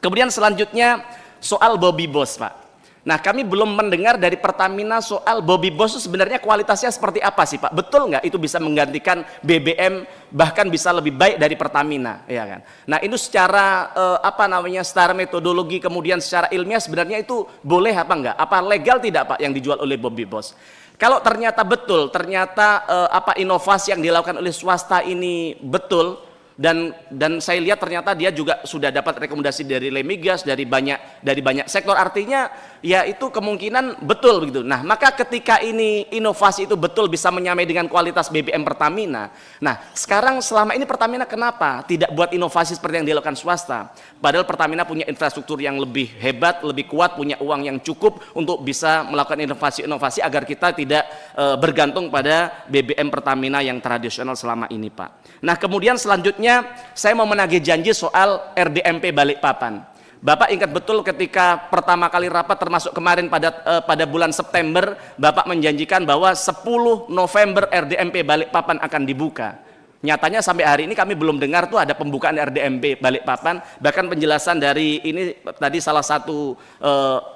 Kemudian selanjutnya soal Bobby Boss, Pak. Nah, kami belum mendengar dari Pertamina soal Bobby Boss itu sebenarnya kualitasnya seperti apa sih, Pak? Betul nggak itu bisa menggantikan BBM, bahkan bisa lebih baik dari Pertamina, ya kan? Nah, itu secara secara metodologi kemudian secara ilmiah sebenarnya itu boleh apa enggak? Apa legal tidak, Pak, yang dijual oleh Bobby Boss? Kalau ternyata betul, ternyata inovasi yang dilakukan oleh swasta ini betul, dan saya lihat ternyata dia juga sudah dapat rekomendasi dari Lemigas, dari banyak sektor, artinya ya itu kemungkinan betul begitu. Nah, maka ketika ini inovasi itu betul bisa menyamai dengan kualitas BBM Pertamina. Nah, sekarang selama ini Pertamina kenapa tidak buat inovasi seperti yang dilakukan swasta? Padahal Pertamina punya infrastruktur yang lebih hebat, lebih kuat, punya uang yang cukup untuk bisa melakukan inovasi-inovasi agar kita tidak bergantung pada BBM Pertamina yang tradisional selama ini, Pak. Nah, kemudian selanjutnya saya mau menagih janji soal RDMP Balikpapan. Bapak ingat betul ketika pertama kali rapat termasuk kemarin pada bulan September, Bapak menjanjikan bahwa 10 November RDMP Balikpapan akan dibuka. Nyatanya sampai hari ini kami belum dengar tuh ada pembukaan RDMP Balikpapan, bahkan penjelasan dari ini tadi salah satu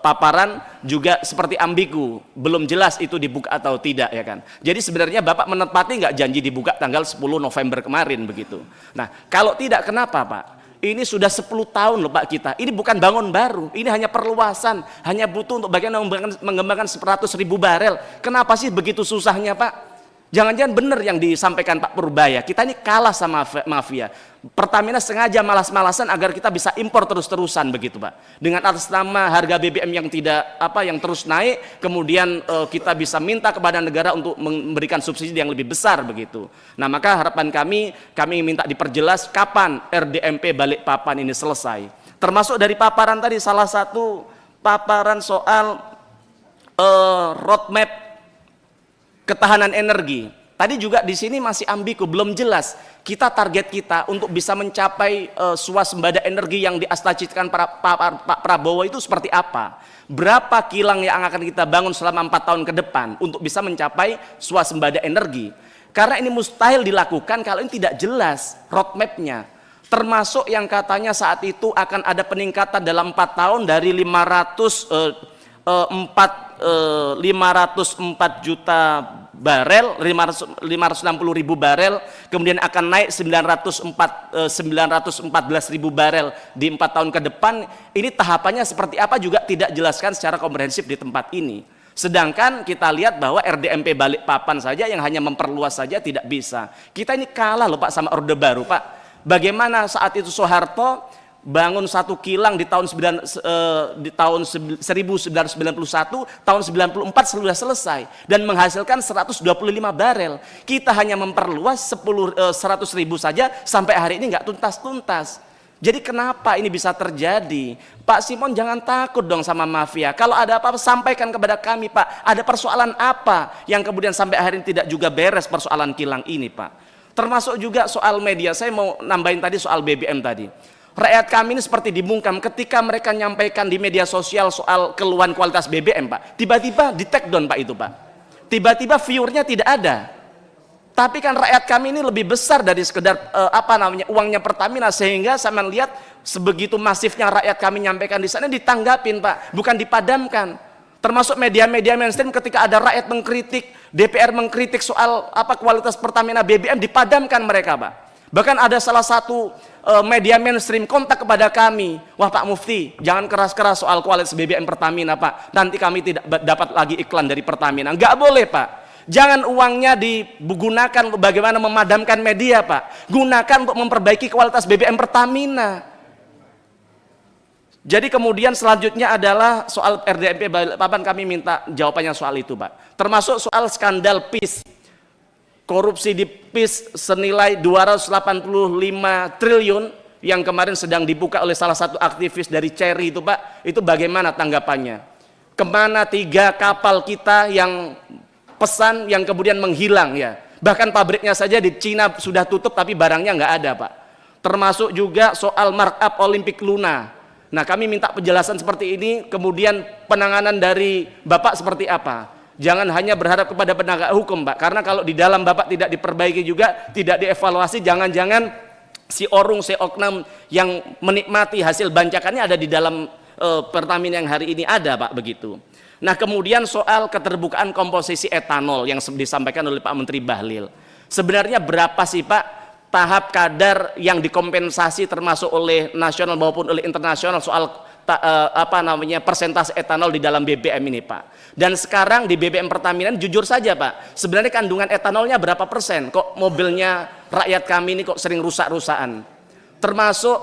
paparan juga seperti ambigu, belum jelas itu dibuka atau tidak, ya kan. Jadi sebenarnya Bapak menepati nggak janji dibuka tanggal 10 November kemarin begitu. Nah, kalau tidak kenapa, Pak? Ini sudah 10 tahun loh, Pak, kita. Ini bukan bangun baru, ini hanya perluasan, hanya butuh untuk bagaimana mengembangkan 100.000 barel. Kenapa sih begitu susahnya, Pak? Jangan-jangan benar yang disampaikan Pak Purbaya, kita ini kalah sama mafia. Pertamina sengaja malas-malasan agar kita bisa impor terus-terusan begitu, Pak. Dengan atas nama harga BBM yang yang terus naik, kemudian kita bisa minta kepada negara untuk memberikan subsidi yang lebih besar begitu. Nah, maka harapan kami minta diperjelas kapan RDMP Balikpapan ini selesai. Termasuk dari paparan tadi, salah satu paparan soal roadmap ketahanan energi. Tadi juga di sini masih ambigu, belum jelas. Target kita untuk bisa mencapai swasembada energi yang diastacitkan Pak Prabowo itu seperti apa? Berapa kilang yang akan kita bangun selama 4 tahun ke depan untuk bisa mencapai swasembada energi? Karena ini mustahil dilakukan kalau ini tidak jelas roadmapnya. Termasuk yang katanya saat itu akan ada peningkatan dalam 4 tahun dari 504 juta barel, 560.000 barel, kemudian akan naik 914.000 barel di 4 tahun ke depan. Ini tahapannya seperti apa juga tidak jelaskan secara komprehensif di tempat ini. Sedangkan kita lihat bahwa RDMP Balikpapan saja yang hanya memperluas saja tidak bisa. Kita ini kalah loh, Pak, sama Orde Baru, Pak. Bagaimana saat itu Soeharto bangun satu kilang di tahun 1991, tahun 94 sudah selesai dan menghasilkan 125 barel. Kita hanya memperluas 100.000 saja sampai hari ini nggak tuntas-tuntas. Jadi kenapa ini bisa terjadi? Pak Simon jangan takut dong sama mafia. Kalau ada apa-apa sampaikan kepada kami, Pak. Ada persoalan apa yang kemudian sampai hari ini tidak juga beres persoalan kilang ini, Pak. Termasuk juga soal media. Saya mau nambahin tadi soal BBM tadi. Rakyat kami ini seperti dibungkam ketika mereka nyampaikan di media sosial soal keluhan kualitas BBM, Pak. Tiba-tiba di take down, Pak, itu, Pak. Tiba-tiba viewernya tidak ada. Tapi kan rakyat kami ini lebih besar dari sekedar uangnya Pertamina, sehingga saya melihat sebegitu masifnya rakyat kami nyampaikan di sana ditanggapin, Pak, bukan dipadamkan. Termasuk media-media mainstream ketika ada rakyat mengkritik, DPR mengkritik soal kualitas Pertamina BBM, dipadamkan mereka, Pak. Bahkan ada salah satu media mainstream kontak kepada kami, wah Pak Mufti, jangan keras-keras soal kualitas BBM Pertamina, Pak. Nanti kami tidak dapat lagi iklan dari Pertamina. Nggak boleh, Pak. Jangan uangnya digunakan untuk bagaimana memadamkan media, Pak. Gunakan untuk memperbaiki kualitas BBM Pertamina. Jadi kemudian selanjutnya adalah soal RDMP Balikpapan, kami minta jawabannya soal itu, Pak. Termasuk soal skandal PIS. Korupsi di PIS senilai 285 triliun yang kemarin sedang dibuka oleh salah satu aktivis dari Cherry itu, Pak. Itu bagaimana tanggapannya? Kemana 3 kapal kita yang pesan yang kemudian menghilang, ya? Bahkan pabriknya saja di Cina sudah tutup tapi barangnya nggak ada, Pak. Termasuk juga soal markup Olimpik Luna. Nah, kami minta penjelasan seperti ini, kemudian penanganan dari Bapak seperti apa? Jangan hanya berharap kepada penegak hukum, Pak, karena kalau di dalam Bapak tidak diperbaiki juga, tidak dievaluasi, jangan-jangan si orung, si oknum yang menikmati hasil bancakannya ada di dalam Pertamina yang hari ini ada, Pak, begitu. Nah, kemudian soal keterbukaan komposisi etanol yang disampaikan oleh Pak Menteri Bahlil. Sebenarnya berapa sih, Pak, tahap kadar yang dikompensasi termasuk oleh nasional maupun oleh internasional soal persentase etanol di dalam BBM ini, Pak? Dan sekarang di BBM Pertamina jujur saja, Pak, sebenarnya kandungan etanolnya berapa persen? Kok mobilnya rakyat kami ini kok sering rusak-rusakan? Termasuk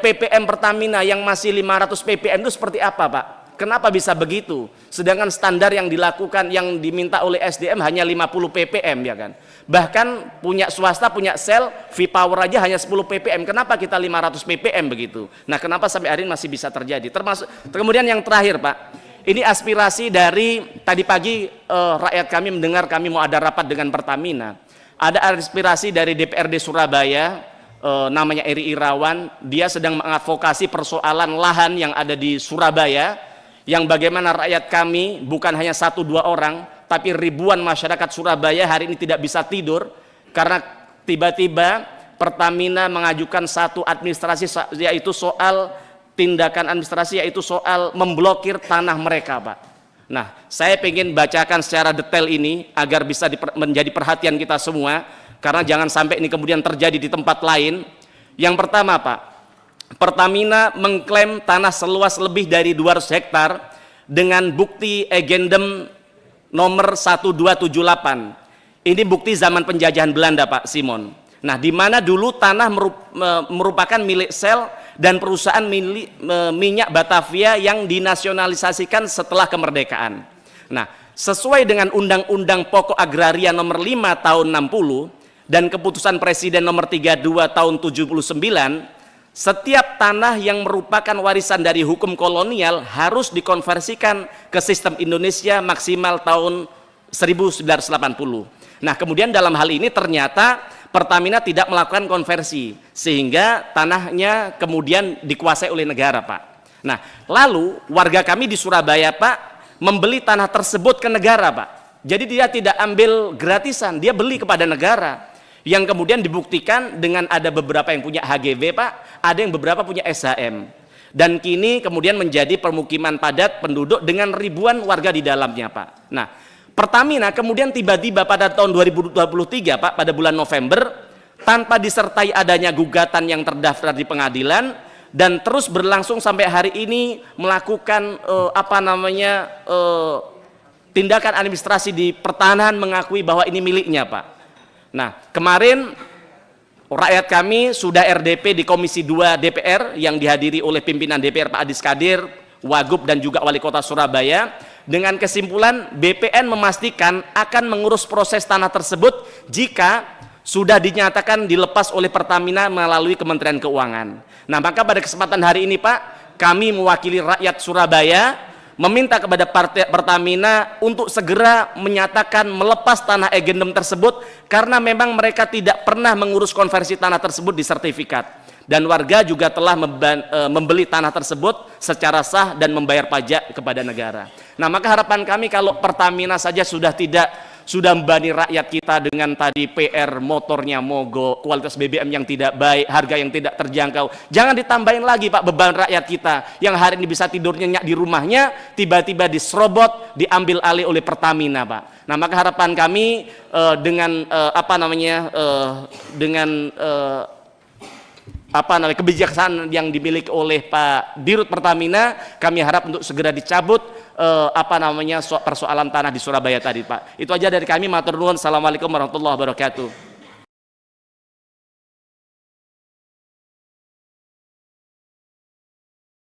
PPM Pertamina yang masih 500 ppm itu seperti apa, Pak? Kenapa bisa begitu? Sedangkan standar yang dilakukan, yang diminta oleh SDM hanya 50 ppm, ya kan? Bahkan punya swasta, punya sel, V-Power aja hanya 10 ppm. Kenapa kita 500 ppm begitu? Nah, kenapa sampai hari ini masih bisa terjadi? Termasuk kemudian yang terakhir, Pak, ini aspirasi dari tadi pagi rakyat kami mendengar kami mau ada rapat dengan Pertamina. Ada aspirasi dari DPRD Surabaya, namanya Eri Irawan. Dia sedang mengadvokasi persoalan lahan yang ada di Surabaya, yang bagaimana rakyat kami bukan hanya 1-2 orang, tapi ribuan masyarakat Surabaya hari ini tidak bisa tidur karena tiba-tiba Pertamina mengajukan satu administrasi, yaitu soal tindakan administrasi, yaitu soal memblokir tanah mereka, Pak. Nah, saya ingin bacakan secara detail ini agar bisa menjadi perhatian kita semua, karena jangan sampai ini kemudian terjadi di tempat lain. Yang pertama, Pak, Pertamina mengklaim tanah seluas lebih dari 200 hektar dengan bukti agendum nomor 1278. Ini bukti zaman penjajahan Belanda, Pak Simon. Nah, di mana dulu tanah merupakan milik Shell dan perusahaan minyak Batavia yang dinasionalisasikan setelah kemerdekaan. Nah, sesuai dengan Undang-Undang Pokok Agraria nomor 5 tahun 60 dan keputusan Presiden nomor 32 tahun 79, setiap tanah yang merupakan warisan dari hukum kolonial harus dikonversikan ke sistem Indonesia maksimal tahun 1980. Nah, kemudian dalam hal ini ternyata Pertamina tidak melakukan konversi, sehingga tanahnya kemudian dikuasai oleh negara, Pak. Nah, lalu warga kami di Surabaya, Pak, membeli tanah tersebut ke negara, Pak. Jadi dia tidak ambil gratisan, dia beli kepada negara. Yang kemudian dibuktikan dengan ada beberapa yang punya HGV, Pak, ada yang beberapa punya SHM. Dan kini kemudian menjadi permukiman padat penduduk dengan ribuan warga di dalamnya, Pak. Nah, Pertamina kemudian tiba-tiba pada tahun 2023, Pak, pada bulan November, tanpa disertai adanya gugatan yang terdaftar di pengadilan dan terus berlangsung sampai hari ini melakukan tindakan administrasi di pertanahan mengakui bahwa ini miliknya, Pak. Nah, kemarin rakyat kami sudah RDP di Komisi 2 DPR yang dihadiri oleh pimpinan DPR Pak Adis Kadir, Wagub dan juga Wali Kota Surabaya, dengan kesimpulan BPN memastikan akan mengurus proses tanah tersebut jika sudah dinyatakan dilepas oleh Pertamina melalui Kementerian Keuangan. Nah, maka pada kesempatan hari ini, Pak, kami mewakili rakyat Surabaya meminta kepada Pertamina untuk segera menyatakan melepas tanah agendum tersebut, karena memang mereka tidak pernah mengurus konversi tanah tersebut di sertifikat, dan warga juga telah membeli tanah tersebut secara sah dan membayar pajak kepada negara. Nah, maka harapan kami kalau Pertamina saja sudah membebani rakyat kita dengan tadi PR motornya mogok, kualitas BBM yang tidak baik, harga yang tidak terjangkau. Jangan ditambahin lagi, Pak, beban rakyat kita yang hari ini bisa tidur nyenyak di rumahnya, tiba-tiba diserobot, diambil alih oleh Pertamina, Pak. Nah, maka harapan kami dengan kebijaksanaan yang dimiliki oleh Pak Dirut Pertamina, kami harap untuk segera dicabut persoalan tanah di Surabaya tadi, Pak. Itu aja dari kami. Matur nuwun. Assalamualaikum warahmatullahi wabarakatuh.